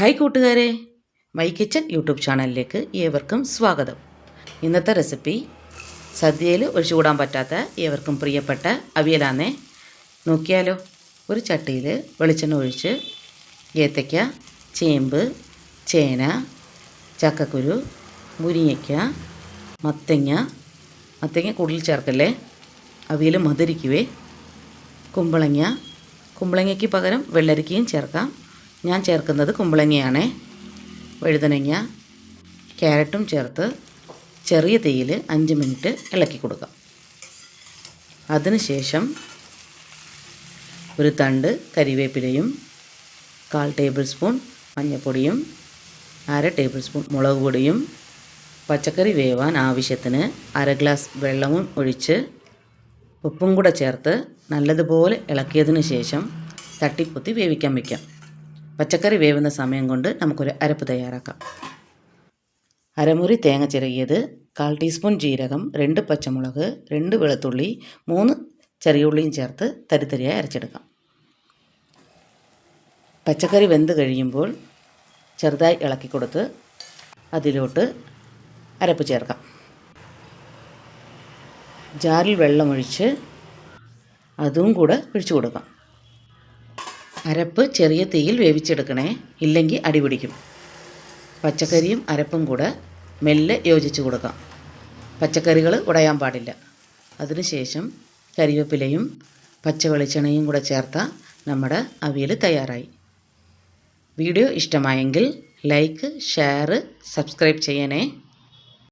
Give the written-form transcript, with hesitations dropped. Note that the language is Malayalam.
ഹായ് കൂട്ടുകാരെ, മൈ കിച്ചൻ യൂട്യൂബ് ചാനലിലേക്ക് ഏവർക്കും സ്വാഗതം. ഇന്നത്തെ റെസിപ്പി സദ്യയിൽ ഒഴിച്ചുകൂടാൻ പറ്റാത്ത ഏവർക്കും പ്രിയപ്പെട്ട അവിയലാന്നേ. നോക്കിയാലോ. ഒരു ചട്ടിയിൽ വെളിച്ചെണ്ണ ഒഴിച്ച് ഏത്തയ്ക്ക, ചേമ്പ്, ചേന, ചക്കക്കുരു, മുരിങ്ങയ്ക്ക, മത്തങ്ങ കൂടുതൽ ചേർക്കല്ലേ, അവിയൽ മധുരിക്കുവേ. കുമ്പളങ്ങയ്ക്ക് പകരം വെള്ളരിക്കയും ചേർക്കാം. ഞാൻ ചേർക്കുന്നത് കുമ്പളങ്ങയാണേ. വഴുതനങ്ങ, ക്യാരറ്റും ചേർത്ത് ചെറിയ തീയിൽ 5 മിനിറ്റ് ഇളക്കി കൊടുക്കാം. അതിനുശേഷം ഒരു തണ്ട് കരിവേപ്പിലയും 1/4 ടേബിൾ സ്പൂൺ മഞ്ഞൾപ്പൊടിയും 1/2 ടേബിൾ സ്പൂൺ മുളക് പൊടിയും പച്ചക്കറി വേവാൻ ആവശ്യത്തിന് 1/2 ഗ്ലാസ് വെള്ളവും ഒഴിച്ച് ഉപ്പും കൂടെ ചേർത്ത് നല്ലതുപോലെ ഇളക്കിയതിന് ശേഷം തട്ടിപ്പൊത്തി വേവിക്കാൻ വയ്ക്കാം. പച്ചക്കറി വേവുന്ന സമയം കൊണ്ട് നമുക്കൊരു അരപ്പ് തയ്യാറാക്കാം. അരമുറി തേങ്ങ ചിരകിയത്, 1/4 ടീസ്പൂൺ ജീരകം, 2 പച്ചമുളക്, 2 വെളുത്തുള്ളി, 3 ചെറിയ ഉള്ളിയും ചേർത്ത് തരിതരിയായി അരച്ചെടുക്കാം. പച്ചക്കറി വെന്ത് കഴിയുമ്പോൾ ചെറുതായി ഇളക്കി കൊടുത്ത് അതിലോട്ട് അരപ്പ് ചേർക്കാം. ജാറിൽ വെള്ളമൊഴിച്ച് അതും കൂടെ ഒഴിച്ചു കൊടുക്കാം. അരപ്പ് ചെറിയ തീയിൽ വേവിച്ചെടുക്കണേ, ഇല്ലെങ്കിൽ അടിപിടിക്കും. പച്ചക്കറിയും അരപ്പും കൂടെ മെല്ലെ യോജിച്ച് കൊടുക്കാം. പച്ചക്കറികൾ ഉടയാൻ പാടില്ല. അതിനുശേഷം കരിവേപ്പിലയും പച്ച വെളിച്ചെണ്ണയും കൂടെ ചേർത്താൽ നമ്മുടെ അവിയൽ തയ്യാറായി. വീഡിയോ ഇഷ്ടമായെങ്കിൽ ലൈക്ക്, ഷെയർ, സബ്സ്ക്രൈബ് ചെയ്യണേ.